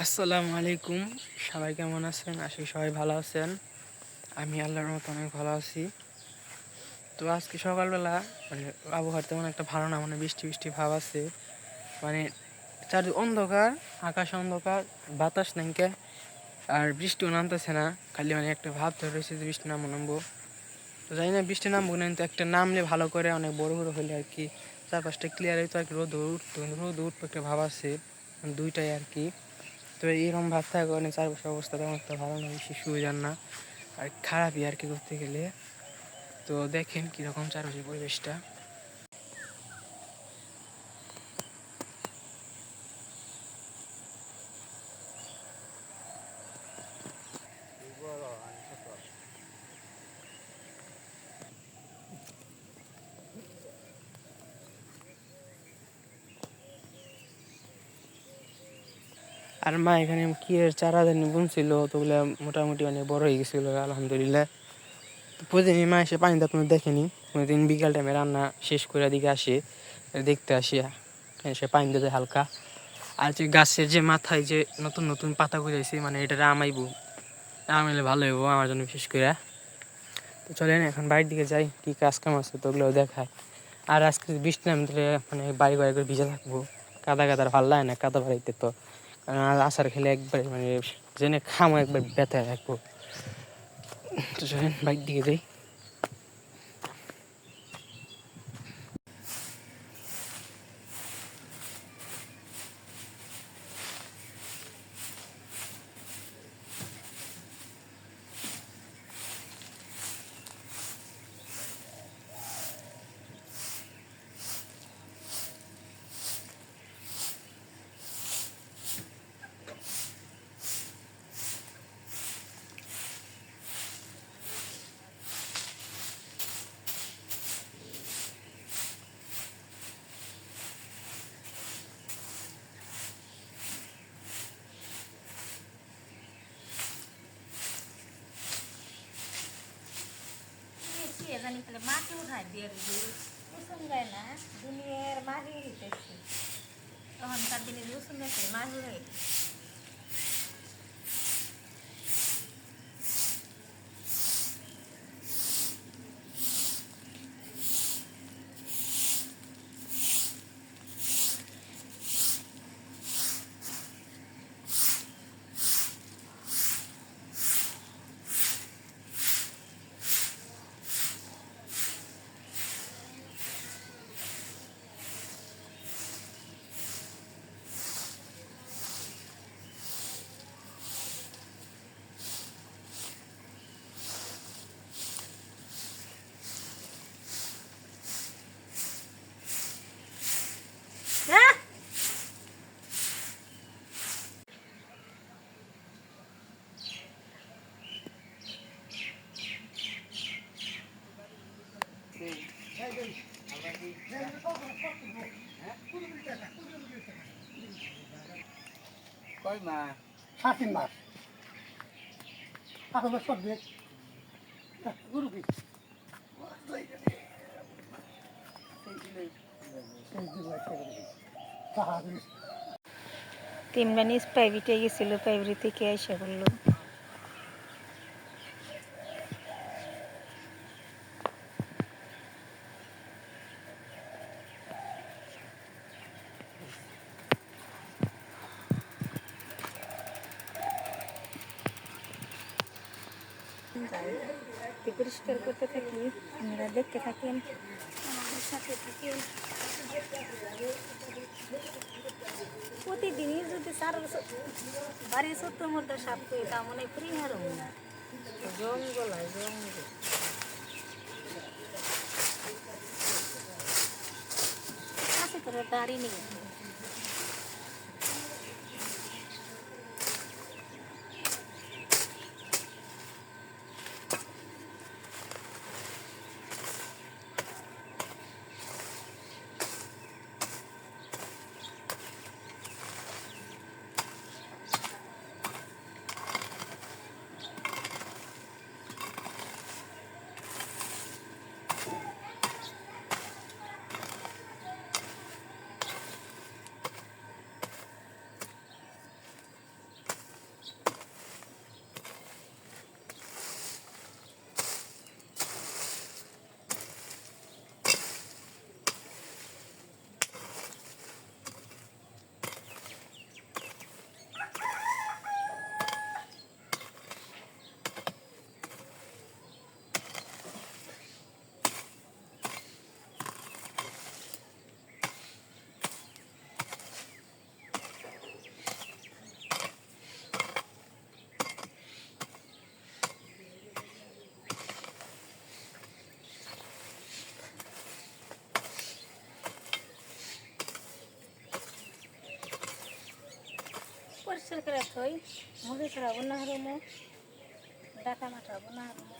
আসসালামু আলাইকুম। সবাই কেমন আছেন? আশা করি সবাই ভালো আছেন। আমি আল্লাহর মতো অনেক ভালো আছি। তো আজকে সকালবেলা মানে আবহাওয়া তেমন একটা ভালো না, মানে বৃষ্টি বৃষ্টি ভাব আছে। মানে চারদিক অন্ধকার, আকাশ অন্ধকার, বাতাস নাইকে, আর বৃষ্টিও নামতেছে না। খালি মানে একটা ভাব ধরে রয়েছে যে বৃষ্টি নামবো নামবো। তো জানি না বৃষ্টি নামবো না, কিন্তু একটা নামলে ভালো করে অনেক বড় বড় হলে আর কি চারপাশটা ক্লিয়ার হইতো আর কি। রোদ উঠতো, কিন্তু রোদ উঠবো একটা ভাব আছে, দুইটাই আর কি। তো এইরকম ভাব থাকার কারণে চারপাশের অবস্থা তেমন একটা ভালো না, বেশি সুবিধার না, আর খারাপই আর কি করতে গেলে। তো দেখেন কীরকম চারপাশের পরিবেশটা। আর মা এখানে কি এর চারা ধান বুনছিল, তো ওগুলো মোটামুটি অনেক বড় হয়ে গেছিলো আলহামদুলিল্লাহ। তো প্রতিদিন মা এসে পানি দেওয়া তুমি দেখেনি, প্রতিদিন বিকাল টাইমে রান্না শেষ করে দিকে আসে, দেখতে আসি, এসে পানি দিতে হালকা। আর যে গাছের যে মাথায় যে নতুন নতুন পাতা গজাইছে, মানে এটা আমাইবো, আমাইলে ভালো হইব আমার জন্য বিশেষ করে। তো চলেন এখন বাড়ির দিকে যাই, কী কাজ কাম আছে তো ওগুলো দেখায়। আর আজকে যদি বৃষ্টি নামে তাহলে মানে বাড়ি বাড়ি করে ভিজে থাকবো, কাদা কাদার ভাল লাগে না কাদা বাড়িতে। তো কারণ আসার খেলে একবার মানে জেনে খামো একবার ব্যথা থাকবো। তো চলেন বাড়ির দিকে যাই। জানি তাহলে মাটি উঠাই দিয়ে রসুন যায় না, দুনিয়ার মাটি উঠেছি তখনকার দিনে রসুন গেছে মাছ উঠে। কয় মাস? 3 মাস। এখন সব দেখ গুরু কি তিনবার নিজ প্রাইভেটে গেছিল, প্রাইভেট থেকে এসে বললো পরিষ্কার করতে থাকি, আপনারা দেখতে থাকেন, আমাদের সাথে থাকেন। প্রতিদিনই যদি বাড়ি সত্যর মধ্যে সাপ করি তা মনে করি আর জঙ্গল হয় জঙ্গল। আছে তোরা দাঁড়িয়ে নেই। পরিষ্কার করে থই মুড়ি ছড়াবো না হারমো ডাটা মাঠাবো না হারমো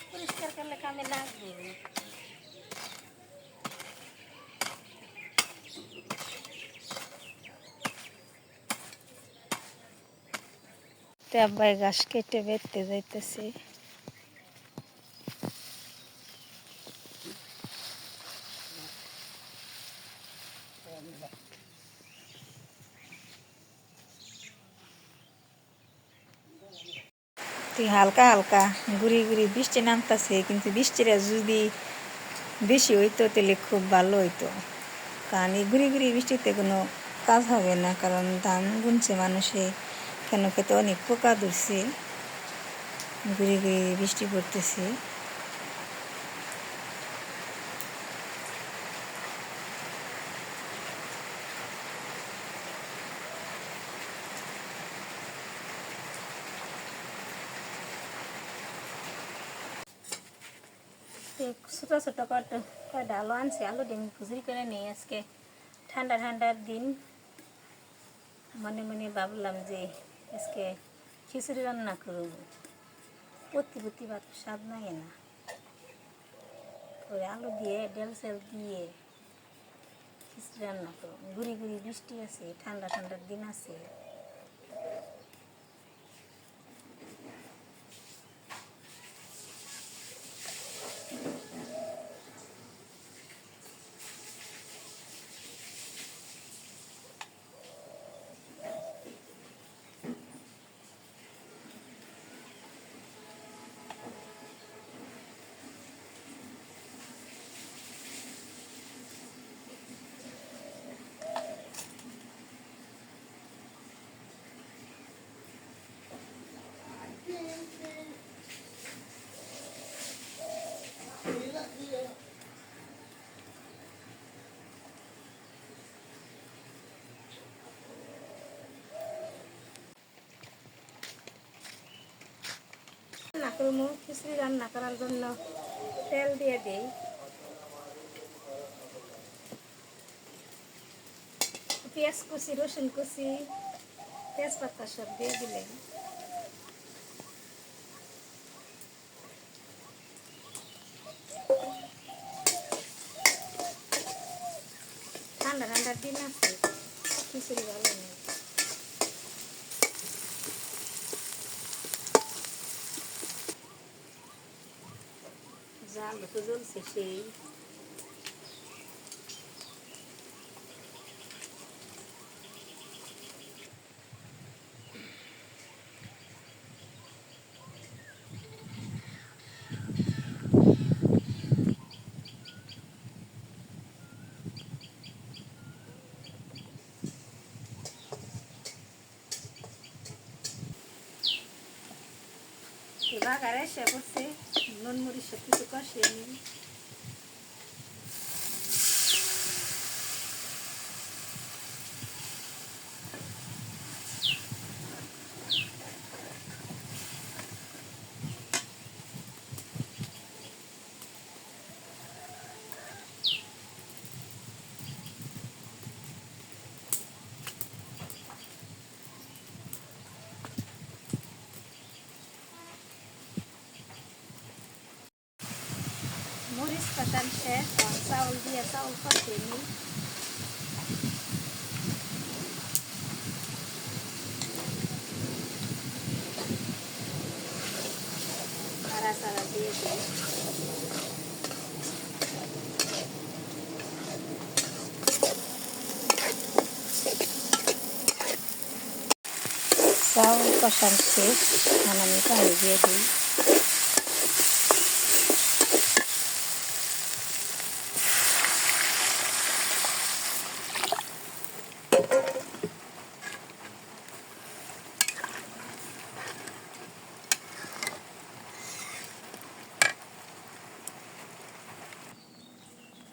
পরিষ্কার করলে কামে লাগবে আব্বাই ঘাস কেটে বেরতে যাইতেছি হালকা হালকা গুড়ি গুড়ি বৃষ্টি নামতেছে কিন্তু বৃষ্টিটা যদি বেশি হইতো তাহলে খুব ভালো হইতো কারণ এই গুড়ি গুড়ি বৃষ্টিতে কোনো কাজ হবে না কারণ ধান বুনছে মানুষে কেন খেতে অনেক পোকা ধরছে গুড়ি গুড়ি বৃষ্টি পড়তেছে ছোটো ছোটো কয়টা আলু আনছি আলু ডিম খুচুরি করে নিয়ে আজকে ঠান্ডা ঠান্ডার দিন মনে মনে ভাবলাম যে আজকে খিচুড়ি রান্না করব প্রতি ভাত স্বাদ লাগে না ওই আলু দিয়ে ডাল চাল দিয়ে খিচুড়ি রান্না করব গুড়ি গুড়ি বৃষ্টি আছে ঠান্ডা ঠান্ডার দিন আছে রান্না করবো খিচুড়ি রান্না করার জন্য তেল দিয়ে দিই পেঁয়াজ কুচি রসুন কুচি তেজপাতা সব দিয়ে দিলেন ঠান্ডা ঠান্ডার দিন আছে খিচুড়ি ভালো নেই জাল তো জ্বলছে সেই বাগারে এসে করছে নুন মরিচ সব কিছু কষিয়ে নিই মরিচ কষান শেষ চাউল দিয়ে চাউল কষিয়ে নিই নাড়াচাড়া দিয়ে দিই চাউল কষান শেষ এখন আমি পানি দিয়ে দিই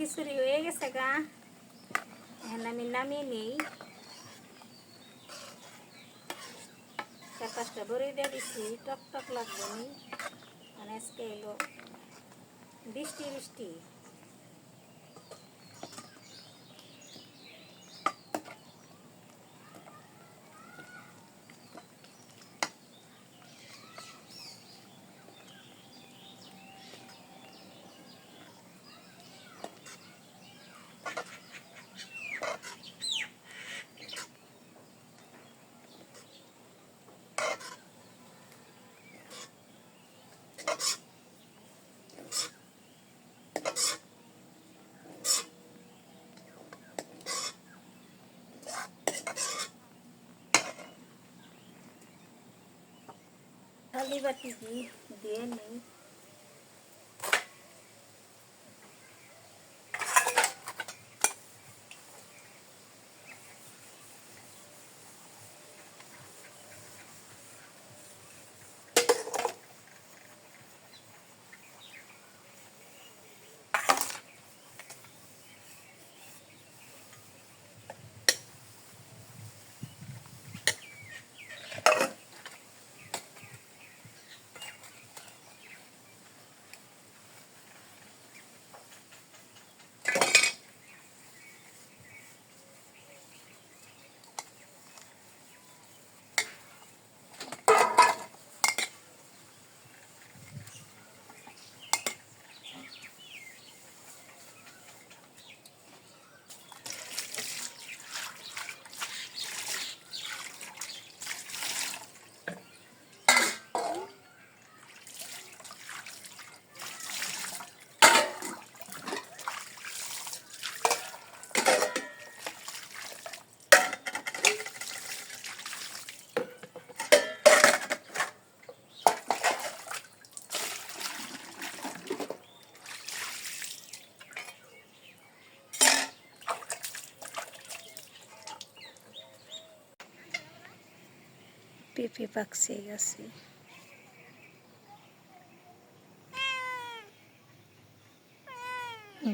খিচুড়ি হয়ে গেছে গা এখন আমি নামিয়ে নিই চার পাঁচটা বড়ি দিয়ে দিচ্ছি টক টক লাগবে নি মানে আজকে এলো বৃষ্টি বৃষ্টি খালি বাটি দিয়ে নেই। পেঁপে পাকছে গাছে।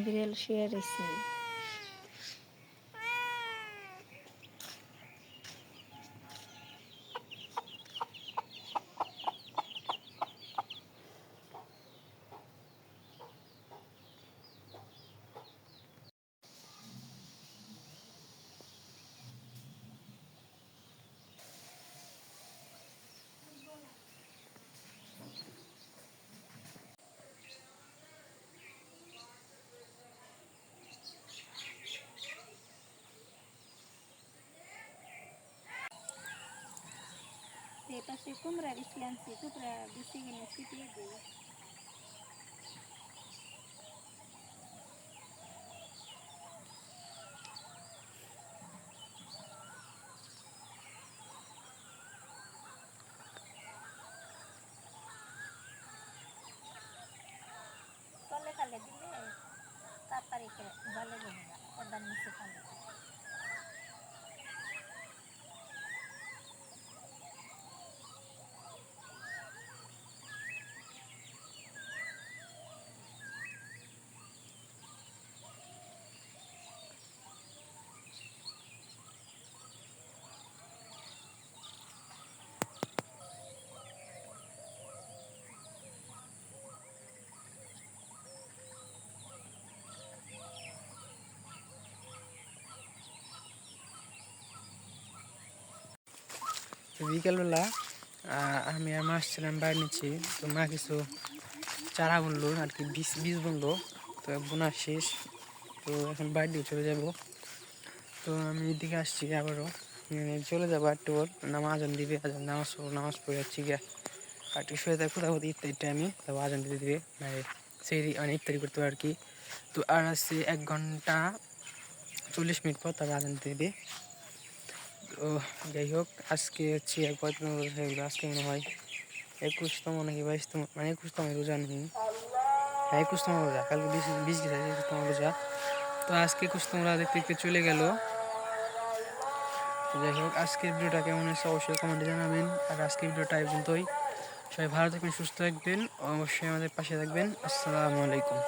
বিড়াল শুয়ে রয়েছে। এপাশে কুমড়া বিচি আনছি, কুমড়া বিচি কিনে ছিটিয়ে দিই। তলে খালে দিলে তাড়াতাড়ি জলে দেবে না, ওটার নিচে খালে। তো বিকেলবেলা আমি আর মা আসছিলাম বাইরে নিচ্ছি। তো মা কিছু চারা বুনলো আর কি, বীজ বুনলো। তো বোনা শেষ, তো এখন বাইরে দিকে চলে যাব। তো আমি এদিকে আসছি আবারও, চলে যাবো একটু পর। আজান দিবে, আজান নামাজ পড়ে যাচ্ছি গিয়া আর একটু শুয়ে থাকবো। তারপর ইফতারির টাইমে তারপর আজান দিতে দিবে, মানে সেই মানে ইফতারি করতে হবে আর কি। তো আর আসছে 1 ঘন্টা 40 মিনিট পর তারপর আজান দিতে দিবে। তো যাই হোক, আজকে হচ্ছে 1 হয়ে গেলো। আজকে মনে হয় 21তম নাকি 22তম, মানে 21তম রোজা নেই। হ্যাঁ 21তম রোজা, কালকে 20 গেছে 21তম রোজা। তো আজকে 21তম রোজা দেখতে দেখতে চলে গেল। তো যাই হোক, আজকের ভিডিওটা কেমন হয়েছে অবশ্যই কমেন্টে জানাবেন। আর আজকের ভিডিওটা এই পর্যন্তই। সবাই ভালো থাকবেন, সুস্থ থাকবেন, অবশ্যই আমাদের পাশে থাকবেন। আসসালামু আলাইকুম।